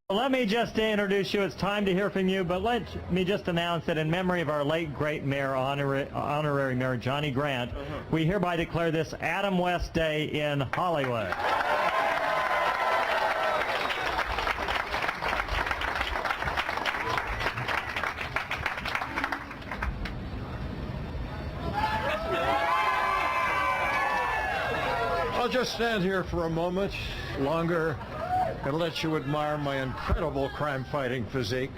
Let me just introduce you. It's time to hear from you, but let me just announce that in memory of our late great mayor, honorary mayor Johnny Grant, we hereby declare this Adam West Day in Hollywood. I'll just stand here for a moment longer and let you admire my incredible crime-fighting physique.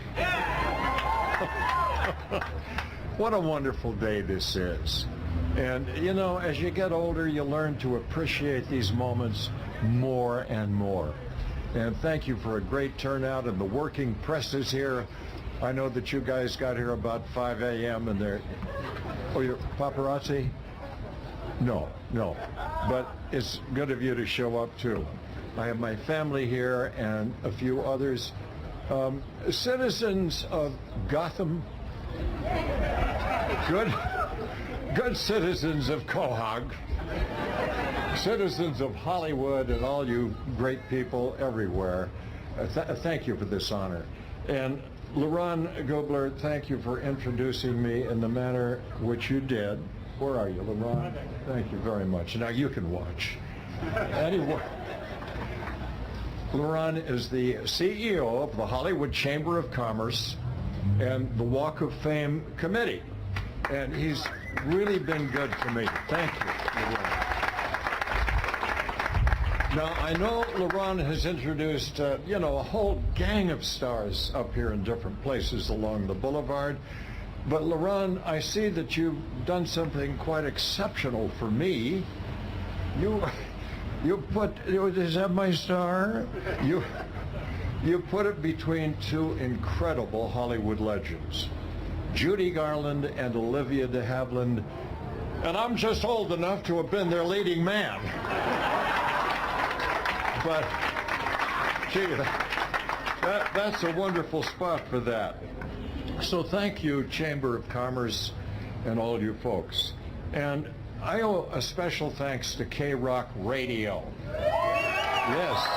What a wonderful day this is. And, you know, as you get older, you learn to appreciate these moments more and more. And thank you for a great turnout, and the working press is here. I know that you guys got here about 5 a.m. and they're... Oh, you're paparazzi? No. But it's good of you to show up, too. I have my family here and a few others. Citizens of Gotham, good citizens of Quahog, citizens of Hollywood, and all you great people everywhere, thank you for this honor. And LaRon Gobler, thank you for introducing me in the manner which you did. Where are you, LaRon? Thank you very much. Now you can watch. Anyway. LaRon is the CEO of the Hollywood Chamber of Commerce and the Walk of Fame Committee. And he's really been good to me. Thank you, LaRon. Now, I know LaRon has introduced, you know, a whole gang of stars up here in different places along the boulevard. But LaRon, I see that you've done something quite exceptional for me. You put, is that my star? You put it between two incredible Hollywood legends, Judy Garland and Olivia de Havilland, and I'm just old enough to have been their leading man. But, gee, that's a wonderful spot for that. So thank you, Chamber of Commerce, and all you folks. And I owe a special thanks to K-Rock Radio. Yes,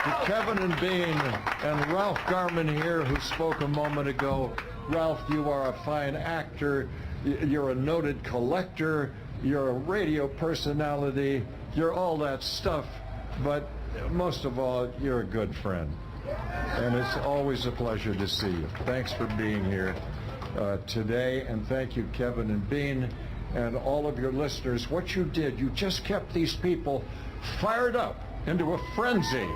to Kevin and Bean and Ralph Garman here, who spoke a moment ago. Ralph, you are a fine actor. You're a noted collector. You're a radio personality. You're all that stuff. But most of all, you're a good friend. And it's always a pleasure to see you. Thanks for being here today. And thank you, Kevin and Bean, and all of your listeners. What you did, you just kept these people fired up into a frenzy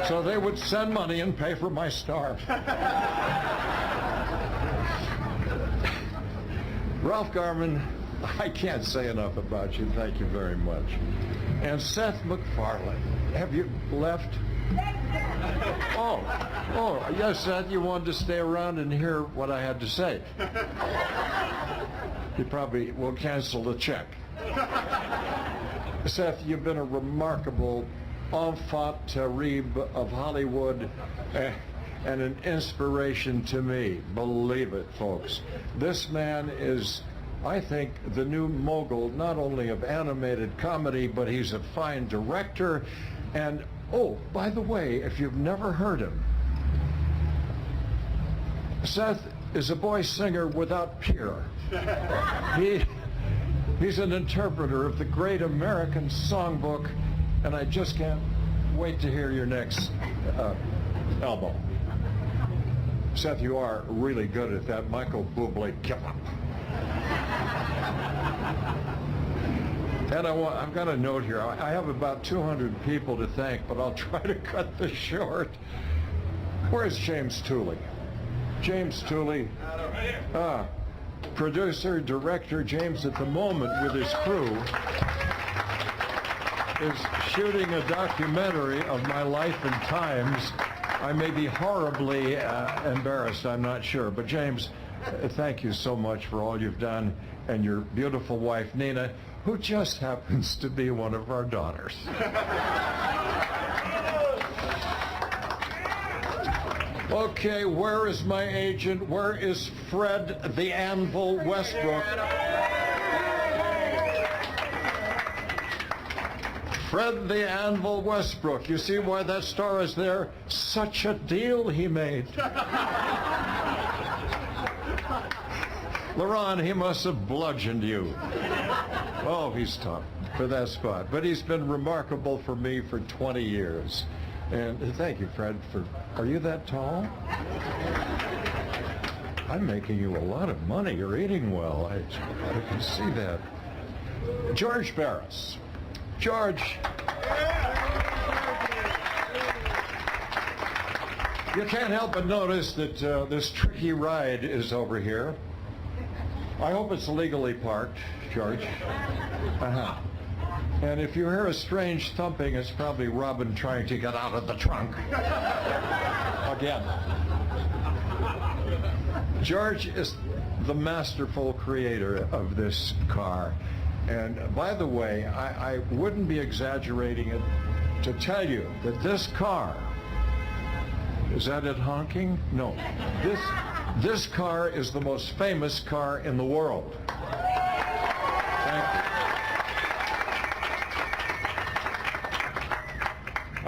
so they would send money and pay for my star. Ralph Garman, I can't say enough about you. Thank you very much. And Seth MacFarlane, have you left? Oh, yes, Seth, you wanted to stay around and hear what I had to say. You probably will cancel the check. Seth, you've been a remarkable enfant terrible of Hollywood and an inspiration to me. Believe it, folks. This man is, I think, the new mogul, not only of animated comedy, but he's a fine director. And, oh, by the way, if you've never heard him, Seth is a boy singer without peer. He's an interpreter of the great American songbook, and I just can't wait to hear your next album. Seth, you are really good at that Michael Bublé kip-up. And I've got a note here. I have about 200 people to thank, but I'll try to cut this short. Where's James Tooley? James Tooley, producer, director. James at the moment with his crew is shooting a documentary of my life and times. I may be horribly embarrassed, I'm not sure. But James, thank you so much for all you've done, and your beautiful wife, Nina, who just happens to be one of our daughters. Okay, where is my agent? Where is Fred the Anvil Westbrook? Fred the Anvil Westbrook. You see why that star is there? Such a deal he made. LeRon, he must have bludgeoned you. Oh, he's tough for that spot. But he's been remarkable for me for 20 years. And thank you, Fred, for... Are you that tall? I'm making you a lot of money. You're eating well. I can see that. George Barris. George. You can't help but notice that this tricky ride is over here. I hope it's legally parked, George. Uh-huh. And if you hear a strange thumping, it's probably Robin trying to get out of the trunk. Again. George is the masterful creator of this car. And by the way, I wouldn't be exaggerating it to tell you that this car, is that it honking? No. This car is the most famous car in the world. Thank you.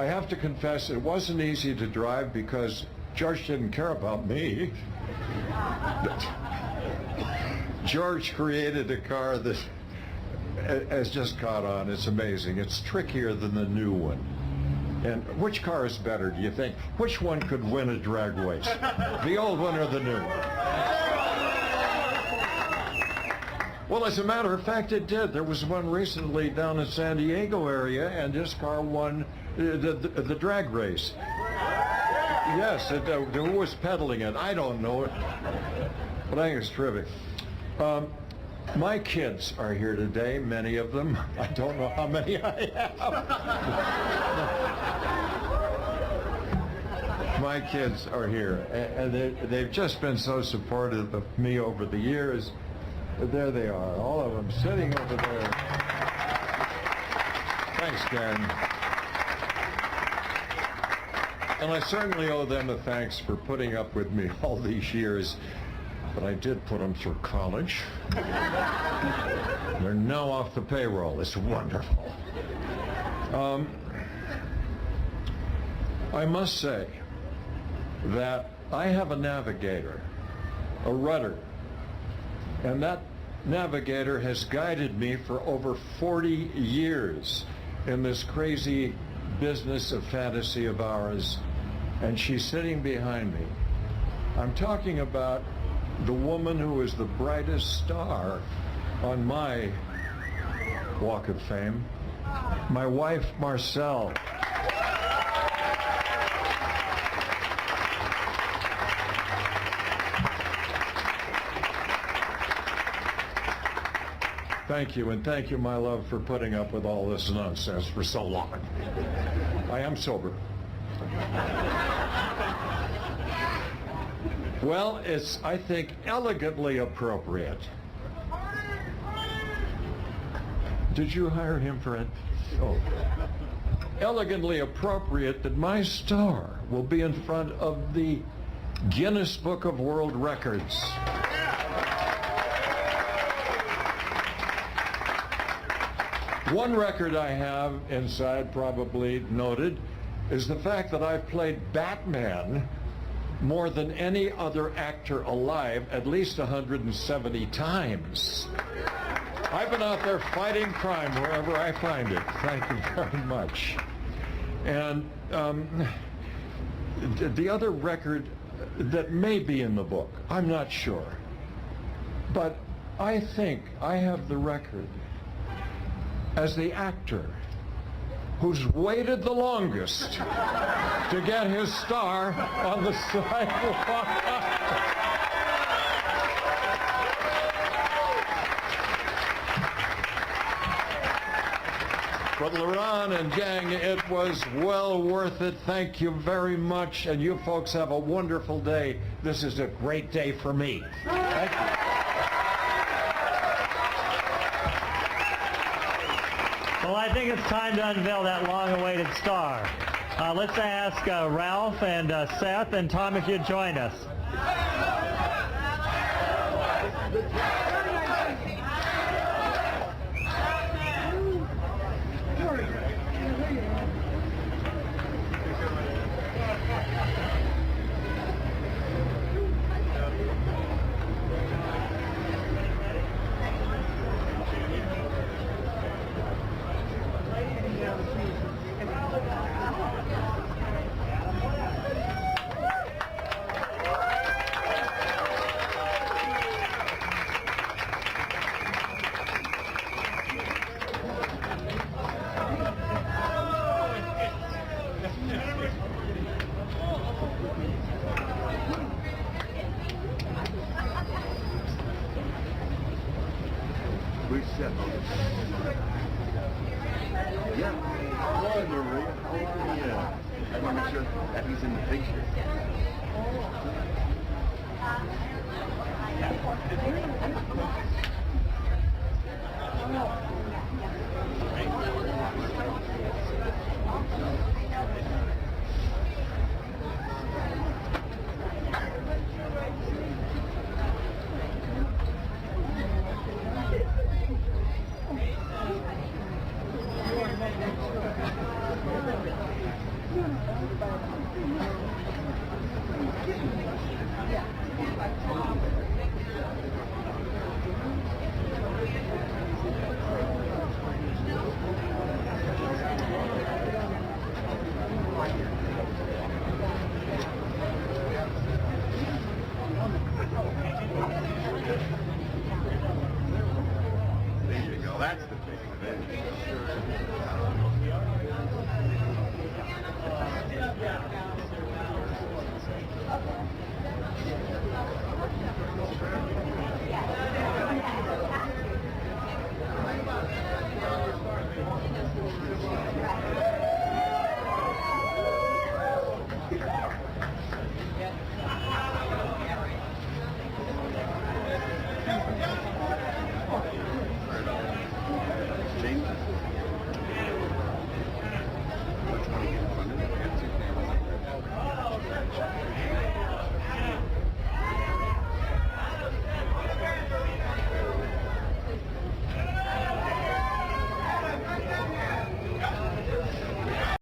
I have to confess, it wasn't easy to drive because George didn't care about me. George created a car that has just caught on. It's amazing. It's trickier than the new one. And which car is better, do you think? Which one could win a drag race? The old one or the new one? Well, as a matter of fact, it did. There was one recently down in San Diego area, and this car won the drag race. Yes, who was pedaling it? I don't know. But I think it's terrific. My kids are here today, many of them. I don't know how many I have. My kids are here, and they've just been so supportive of me over the years. There they are, all of them sitting over there. Thanks, Karen. And I certainly owe them a thanks for putting up with me all these years. But I did put them through college. They're now off the payroll. It's wonderful. I must say that I have a navigator, a rudder, and that navigator has guided me for over 40 years in this crazy business of fantasy of ours, and she's sitting behind me. I'm talking about the woman who is the brightest star on my Walk of Fame, my wife, Marcelle. Thank you, and thank you, my love, for putting up with all this nonsense for so long. I am sober. Well, it's, I think, elegantly appropriate. Did you hire him for it? Oh. Elegantly appropriate that my star will be in front of the Guinness Book of World Records. One record I have inside, probably noted, is the fact that I've played Batman more than any other actor alive, at least 170 times. I've been out there fighting crime wherever I find it. Thank you very much. And the other record that may be in the book, I'm not sure, but I think I have the record as the actor who's waited the longest to get his star on the sidewalk. But LeRon and gang, it was well worth it. Thank you very much, and you folks have a wonderful day. This is a great day for me. Thank you. Well, I think it's time to unveil that long-awaited star. Let's ask Ralph and Seth and Tom if you'd join us. Yeah. Hello, Maria. How are you? I want to make sure that he's in the picture.